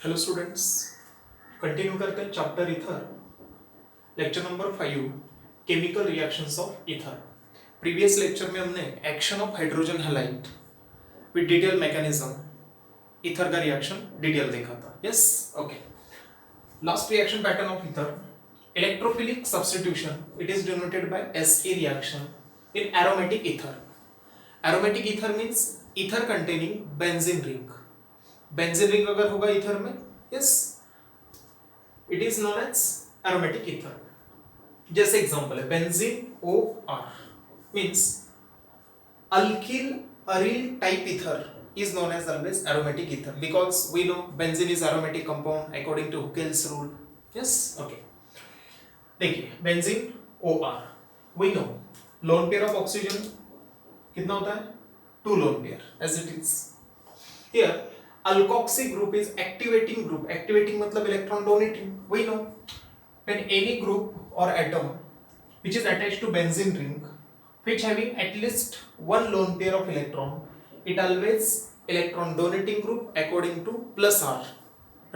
Hello students, continue करते हैं chapter ether, lecture number 5, chemical reactions of ether. Previous lecture में हमने action of hydrogen halide with detail mechanism, ether का reaction detail देखा था। Yes, okay. Last reaction pattern of ether, electrophilic substitution, it is denoted by SA reaction in aromatic ether. Aromatic ether means ether containing benzene ring. Benzene ring अगर होगा ether में, yes, it is known as aromatic ether. जैसे example है benzene O R means alkyl aryl type ether is known as always aromatic ether because we know benzene is aromatic compound according to Huckel's rule. Yes, okay. देखिए benzene OR, we know lone pair of oxygen कितना होता है? 2 lone pair as it is. Here alkoxy group is activating group. Activating मतलब electron donating. We know when any group or atom which is attached to benzene ring which having at least one lone pair of electron, it always electron donating group according to plus R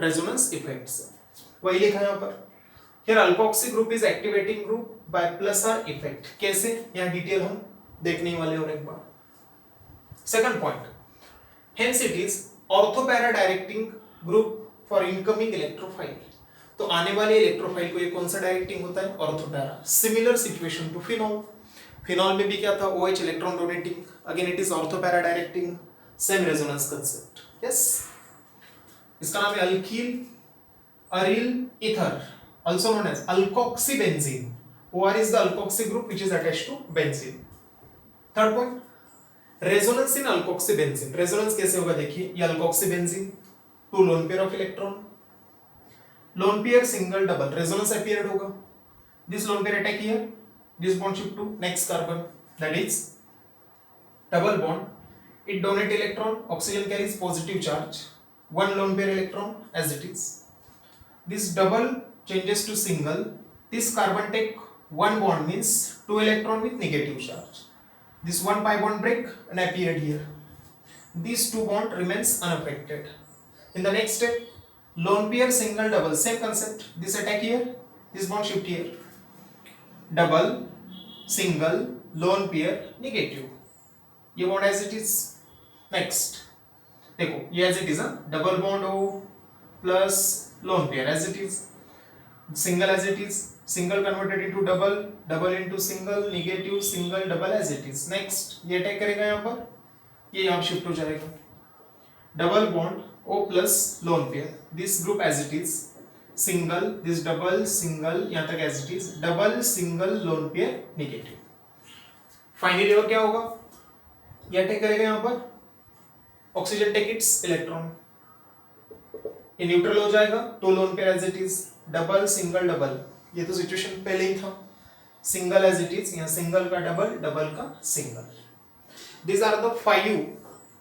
resonance effects. वही लिखा है यहाँ पर. Here alkoxy group is activating group by plus R effect. कैसे? यहाँ detail हम देखने वाले और एक बार. Second point, hence it is orthopara directing group for incoming electrophile. तो आने वाले इलेक्ट्रोफाइल को ये कौन सा डायरेक्टिंग होता है? Ortho para. Similar situation to phenol. Phenol में भी क्या था? OH electron donating. Again it is ortho para directing. Same resonance concept. Yes, इसका नाम है alkyl aryl ether, also known as alkoxybenzene. OR is the alkoxy group which is attached to benzene. Third point, resonance in alkoxybenzene. Resonance कैसे होगा? देखिए ये alkoxybenzene, 2 lone pair of electron, lone pair single double, resonance appeared होगा. This lone pair attack here, this bond shift to next carbon, that is double bond. It donate electron, oxygen carries positive charge, 1 lone pair electron as it is. This double changes to single, this carbon take 1 bond means 2 electron with negative charge. This 1 pi bond break and appeared here. These 2 bond remains unaffected. In the next step, lone pair single double, same concept. This attack here, this bond shift here. Double, single, lone pair negative. ये bond as it is. Next, देखो ये as it is, double bond O plus lone pair as it is. Single as it is, single converted into double, double into single, negative single double as it is. Next ये attack करेगा यहाँ पर, ये यहाँ shift हो जाएगा. Double bond O plus lone pair, this group as it is, single, this double single यहाँ तक as it is, double single lone pair negative. Finally वो क्या होगा? ये अटैक करेगा यहाँ पर, ऑक्सीजन टेक इट्स इलेक्ट्रॉन, ये न्यूट्रल हो जाएगा, 2 lone pair as it is, double single double, ये तो सिचुएशन पहले ही था. सिंगल एज इट इज, यहाँ सिंगल का डबल, डबल का single. This are the 5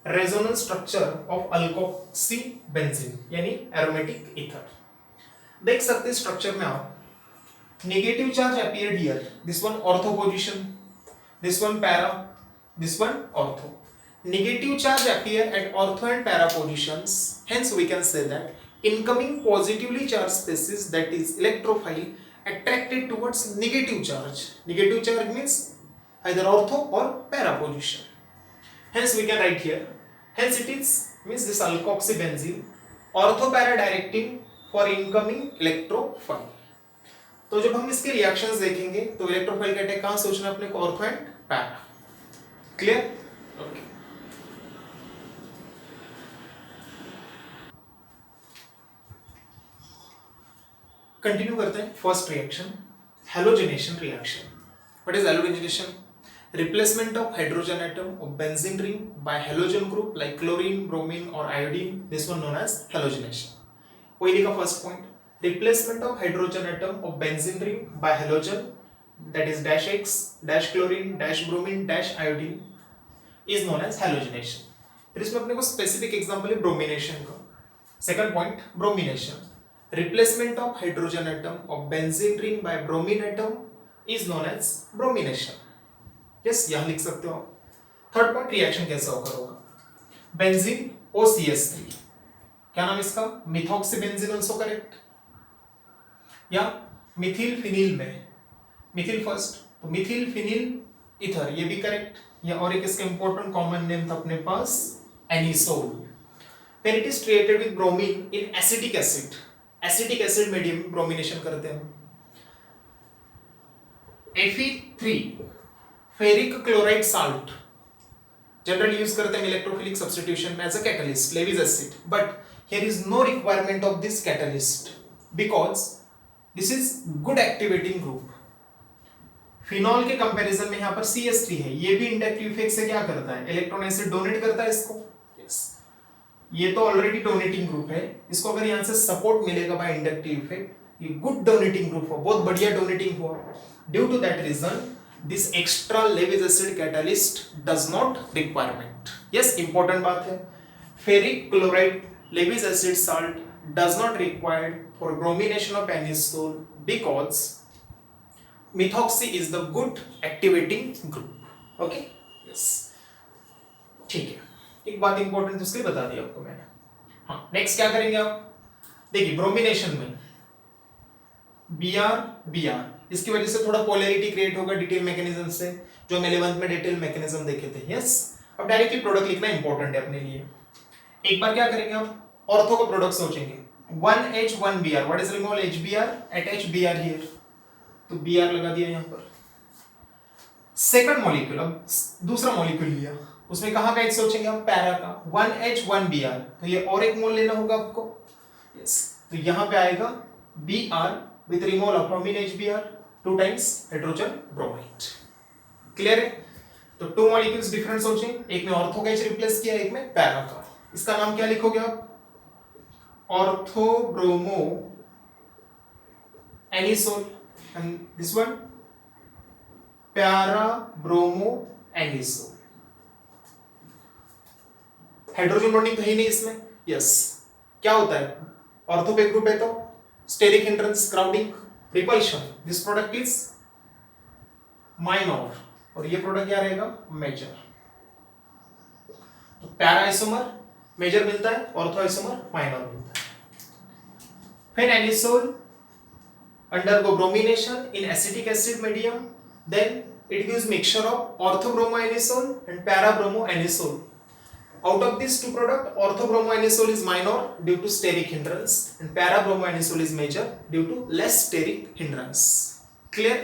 resonance structure of alkoxybenzene यानी एरोमेटिक ईथर. देख सकते स्ट्रक्चर में आप, negative charge appeared here, this one ortho position, this one para, this one ortho. Negative charge appear at ortho and para positions. Hence, we can say that incoming positively charged species, that is electrophile, attracted towards negative charge. Negative charge means either ortho or para position. Hence, we can write here. Hence, it is means this alkoxybenzene ortho para directing for incoming electrophile. तो जब हम इसके reactions देखेंगे तो electrophile का attack कहाँ सोचना अपने को? Ortho and para. Clear? Okay. Continue करते हैं. First reaction, halogenation reaction. What is halogenation? Replacement of hydrogen atom of benzene ring by halogen group like chlorine, bromine और iodine. This one known as halogenation. वही लिखा first point, replacement of hydrogen atom of benzene ring by halogen, that is dash x, dash chlorine, dash bromine, dash iodine is known as halogenation. फिर इसमें अपने को specific example है bromination का. Second point, bromination. Replacement of hydrogen atom of benzene ring by bromine atom is known as bromination. Yes, यहाँ लिख सकते हो आप. थर्ड पॉइंट, रिएक्शन कैसा होगा? बेंजीन OCS3 क्या नाम इसका, मिथॉक्सीबेंजीन ऑल्सो करेक्ट, या मिथिल फिनिल में मिथिल फर्स्ट, तो मिथिल फिनिल ईथर ये भी करेक्ट, या और एक इसका इंपॉर्टेंट कॉमन नेम था अपने पास एनिसोल। फिर it is treated with bromine in acetic acid, acetic acid medium bromination करते हैं। Fe3 ferric chloride salt generally use करते हैं इलेक्ट्रोफिलिक सब्स्टिट्यूशन में as a catalyst, Lewis acid, but here is no requirement of this catalyst because this is good activating group. Phenol के comparison में यहां पर CS3 है, ये भी इंडक्टिव इफेक्ट से क्या करता है, इलेक्ट्रॉन ऐसे डोनेट करता है इसको। yes. ये तो ऑलरेडी डोनेटिंग ग्रुप है, इसको अगर यहां से सपोर्ट मिलेगा बाय इंडक्टिव इफेक्ट, ये गुड डोनेटिंग ग्रुप हो, बहुत बढ़िया डोनेटिंग हुआ। Due to that reason this extra Lewis acid catalyst does not requirement. Yes, important बात है, ferric chloride Lewis acid salt does not required for bromination of anisole because methoxy is the good activating group. Okay, yes, ठीक है। एक बात important उसके बता दी आपको मैंने। हाँ, नेक्स्ट क्या करेंगे आप, देखिए ब्रोमिनेशन में Br इसकी वजह से थोड़ा पोलैरिटी क्रिएट होगा डिटेल मैकेनिज्म से, जो हम 11th में डिटेल मैकेनिज्म देखे थे। यस, अब डायरेक्टली प्रोडक्ट लिखना इंपॉर्टेंट है अपने लिए। एक बार क्या करेंगे आप, ऑर्थो का प्रोडक्ट सोचेंगे, 1H1Br, what is removal HBr at HBr here, तो Br लगा दिया यहां पर। सेकंड मॉलिक्यूल, अब दूसरा मॉलिक्यूल लिया, उसमें कहां का H सोचेंगे आप, पैरा का, 1H1Br, तो ये और एक मोल लेना होगा आपको। यस, तो यहां पे आएगा Br with removal of bromine HBr 2 times hydrogen bromide. Clear है, तो 2 मॉलिक्यूल्स डिफरेंट सोचे, एक में ऑर्थो का H रिप्लेस किया, एक में पैरा का। इसका नाम क्या लिखोगे आप, ortho bromo anisole, and this one para bromo anisole. Hydrogen bonding तो है ही नहीं इसमें। यस, क्या होता है, ऑर्थो पे ग्रुप है तो steric hindrance, crowding, repulsion, this product is minor, और ये प्रोडक्ट क्या रहेगा, मेजर। तो पैरा आइसोमर मेजर मिलता है, ऑर्थो आइसोमर माइनर मिलता है। फिर anisole undergo bromination in acetic acid medium, then it gives mixture of orthobromoanisole and parabromoanisole. Out of these two products, orthobromoanisole is minor due to steric hindrance and parabromoanisole is major due to less steric hindrance. Clear?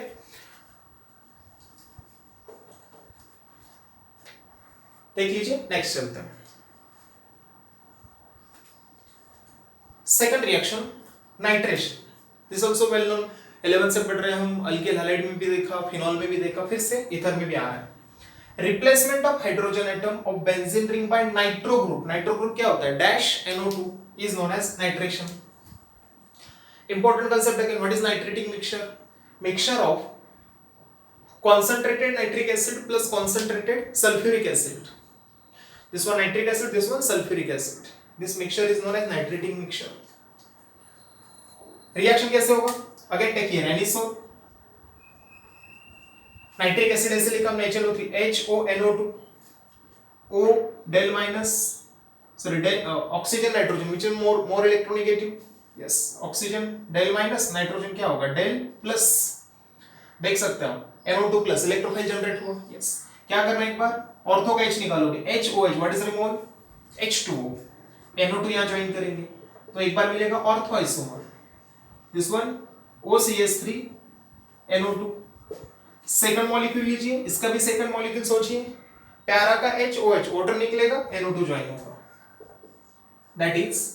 देख लीजिए, next चलते हैं। Second reaction, nitration. This also well known, 11 से पढ़ रहे हैं हम, alkyl halide में भी देखा, फिनॉल में भी देखा, फिर से ईथर में भी आ रहा है। Replacement of hydrogen atom of benzene ring by nitro group. Nitro group क्या होता है, dash NO2 is known as nitration. Important concept again, what is nitrating mixture, mixture of concentrated nitric acid plus concentrated sulfuric acid. This one nitric acid, this one sulfuric acid. This mixture is known as nitrating mixture. Reaction कैसे होगा, again take here anisole, nitric acid ऐसे लिखा हमने HNO3, HONO2, O del minus, sorry del oxygen nitrogen which is more electronegative. Yes, oxygen del minus, nitrogen क्या होगा, del plus, देख सकते हो NO2 प्लस, इलेक्ट्रोफाइल जनरेट हुआ। यस, क्या करना है, एक बार ऑर्थो का H निकालोगे, HOH, what is removal, H2O, NO2 यहां ज्वाइन करेंगे, तो एक बार मिलेगा ortho isomer, this one OCH3 NO2। Second molecule लीजिए, इसका भी सेकंड मॉलिक्यूल सोचिए, पैरा का HOH, वाटर निकलेगा, NO2 ज्वाइन होगा, that is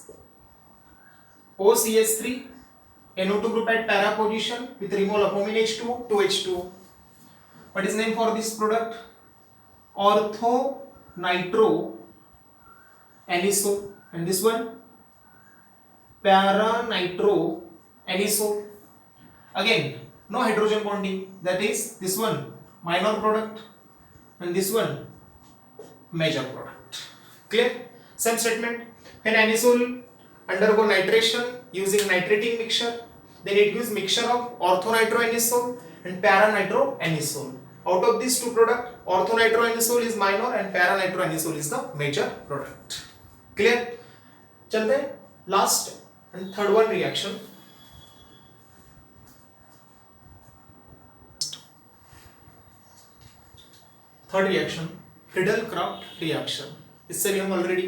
OCH3 NO2 group at para position with removal of bromine H2O, 2H2O. What is name for this product? Ortho nitro anisole, and this one para nitro anisole. Again, no hydrogen bonding, that is this one minor product and this one major product. Clear? Same statement. When anisole undergo nitration using nitrating mixture, then it gives mixture of orthonitroanisole and paranitroanisole. Out of these two products, orthonitroanisole is minor and paranitroanisole is the major product. Clear? चलते हैं Last and third one reaction. Third reaction Friedel-Crafts reaction. इससे भी हम already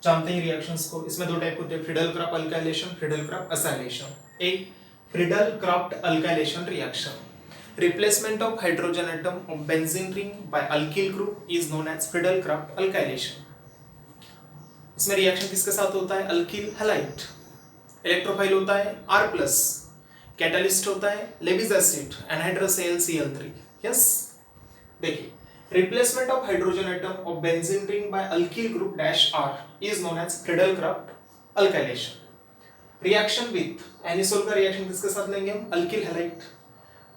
जानते हैं reactions को. इसमें दो टाइप होते हैं, फ्रीडल-क्राफ्ट अल्काइलेशन, फ्रीडल-क्राफ्ट असाइलेशन. एक Friedel-Crafts alkylation reaction, replacement of hydrogen atom of benzene ring by alkyl group is known as Friedel-Crafts alkylation. इसमें रिएक्शन किसके साथ होता है? Alkyl halide. इलेक्ट्रोफाइल होता है R+, कैटालिस्ट होता है Lewis acid, anhydrous AlCl3. Yes, देखिए, replacement of hydrogen atom of benzene ring by alkyl group -R is known as Friedel Craft alkylation. Reaction with anisole का रिएक्शन किसके साथ लेंगे हम? Alkyl halide.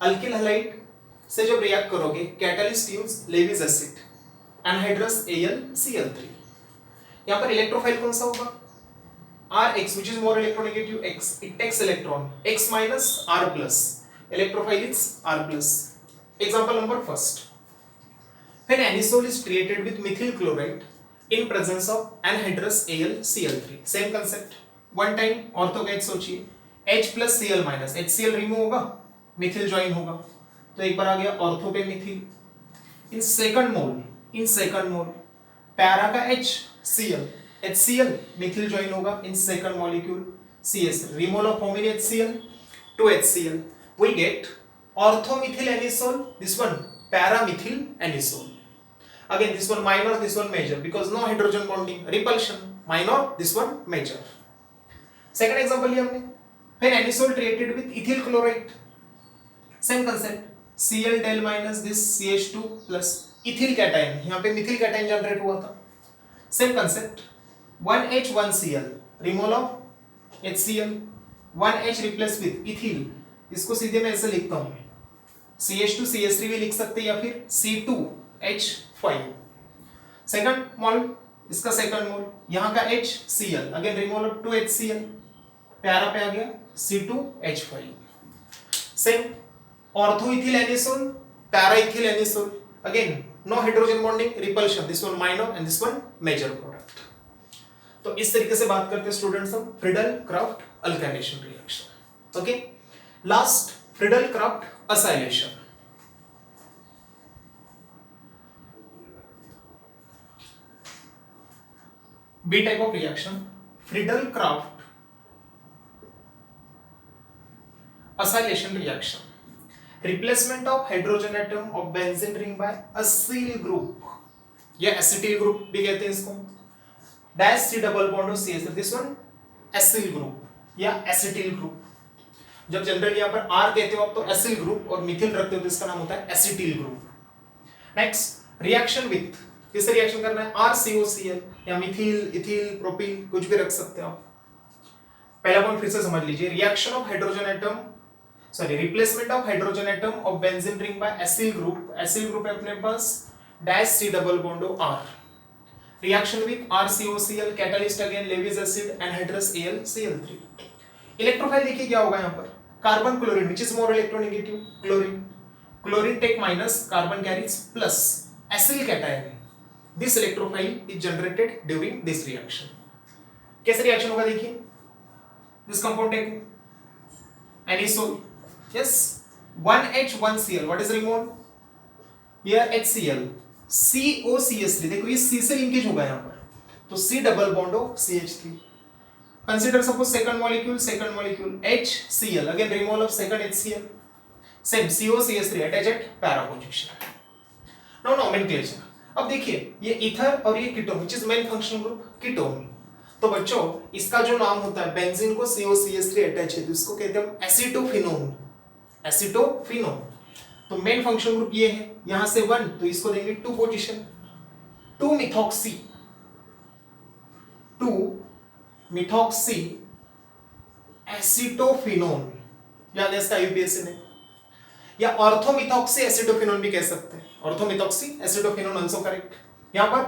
अल्किल हैलाइड से जब रिएक्ट करोगे, catalyst use Levi's acid, anhydrous AlCl3. यहाँ पर इलेक्ट्रोफाइल कौन सा होगा? Rx, which is more electronegative. X, it takes electron. X minus R+. Electrophile is R+. Example number first. When anisole is treated with methyl chloride in presence of anhydrous AlCl3. Same concept. One time ortho का X सोचिए, H plus Cl minus, HCl remove होगा, Mithil join होगा, तो एक बार आ गया ortho पे Mithil. In second mole para का HCl, HCl Mithil join होगा in second molecule CS, removal of how many HCl? 2 HCl. We get orthomethyl anisole, this one paramethyl anisole. Again this one minor, this one major, because no hydrogen bonding, repulsion. Minor, this one major. Second example लिया हमने, when anisole treated with ethyl chloride. Same concept, Cl del minus this CH2 plus ethyl cation, यहाँ पे Mithil cation generate हुआ था. Same concept, 1H 1Cl, removal of HCl, 1H replace with ethyl. इसको सीधे मैं ऐसे लिखता हूँ, CH2 CH3 भी लिख सकते हैं, या फिर C2H5. सेकंड मोल, इसका सेकंड मोल, यहाँ का HCl, again removal of 2HCl, प्यारा पे आ गया C2H5. Same orthoethyl anisole, paraethyl anisole, again no hydrogen bonding, repulsion, this one minor and this one major product. तो इस तरीके से बात करते हैं स्टूडेंट्स हम Friedel Craft alkylation reaction. Okay, last Friedel Craft acylation. B type of reaction, Friedel Craft acylation reaction, replacement of hydrogen atom of benzene ring by acyl group या acetyl group भी कहते हैं इसको, dash C double bond of CH, this one acyl group या acetyl group. जब generally यहाँ पर R कहते हो आप तो acyl group, और मिथिल रखते हो तो इसका नाम होता है acetyl group. Next reaction with, किससे रिएक्शन करना है? RCOCl या मिथिल, इथिल, प्रोपिल, कुछ भी रख सकते हो आप. पहला पॉइंट फिर से समझ लीजिए, reaction of hydrogen atom, sorry replacement of hydrogen atom of benzene ring by acyl group. Acyl group है अपने पास, dash C double bond R. Reaction with RCOCl, catalyst again Lewis acid, anhydrous AlCl3. Electrophile देखिए क्या होगा यहाँ पर, carbon chlorine, which is more electronegative, chlorine. Chlorine take minus, carbon carries plus, acyl cation. This electrophile is generated during this reaction. कैसे reaction होगा देखिए, this compound take anisole, yes, 1H 1Cl, what is removed here? HCl, COCH3, देखो ये C से linkage होगा यहाँ पर, तो C double bond of CH3. Consider suppose second molecule HCl, again removal of second HCl, same COCH3 attach eight para position. Now nomenclature. अब देखिए ये ईथर और ये ketone, which is main functional group ketone. तो बच्चों इसका जो नाम होता है, बेंजीन को COCH3 अटैच है तो इसको कहते हैं एसिटोफिनोन. एसिटोफिनोन. तो मेन फंक्शनल ग्रुप ये है, यहां से 1 तो इसको देंगे 2 पोजीशन, 2 मिथॉक्सी एसिटोफिनोन, याद है इसका यूपीएससी ने, या ऑर्थोमिथॉक्सी एसिटोफिनोन भी कह सकते हैं. ऑर्थोमिथॉक्सी एसिटोफिनोन आल्सो करेक्ट. यहां पर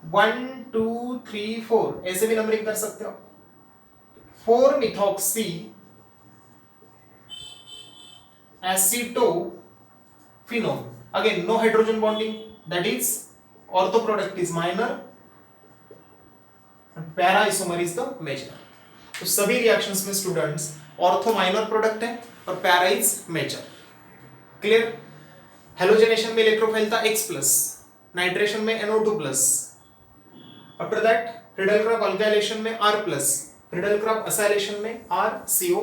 1 2 3 4 ऐसे भी नंबरिंग कर सकते हो. 4 methoxy acetophenone, again no hydrogen bonding, that is ortho product is minor, para isomer is the major. तो सभी रिएक्शंस में स्टूडेंट्स ऑर्थो माइनर प्रोडक्ट है और para is major. Clear? Halogenation में इलेक्ट्रोफाइल था X+, नाइट्रेशन में NO2+, after that Friedel crafts alkylation में R+, Friedel crafts acylation में RCO+।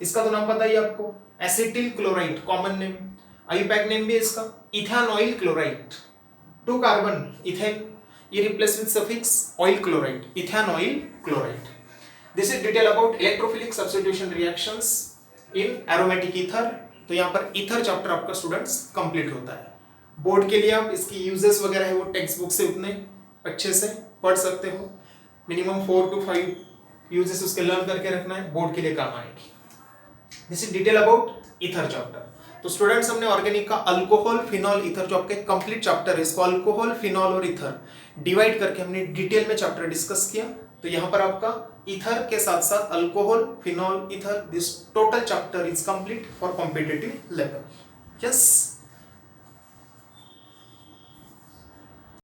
इसका तो नाम पता ही आपको, acetyl chloride common name, IUPAC name भी इसका इथेनॉइल क्लोराइड, 2 कार्बन इथेन, ये replace with suffix oyl chloride, ethanoyl chloride. This is detail about electrophilic substitution reactions in aromatic ether. तो यहाँ पर ईथर चैप्टर आपका स्टूडेंट्स कंप्लीट होता है। Board के लिए आप इसकी यूजेस वगैरह है वो टेक्स्ट बुक से उतने अच्छे से पढ़ सकते हो, मिनिमम 4 to 5 यूजेस उसके लर्न करके रखना है, बोर्ड के लिए काम आएगी। This is detail about ether chapter. तो स्टूडेंट्स हमने ऑर्गेनिक का अल्कोहल फिनॉल ईथर जो आपके कंप्लीट चैप्टर है, इसको अल्कोहल फिनॉल और ईथर डिवाइड करके हमने डिटेल में चैप्टर डिस्कस किया। तो यहाँ पर आपका ईथर के साथ साथ alcohol phenol ether, this total chapter is complete for competitive level. Yes.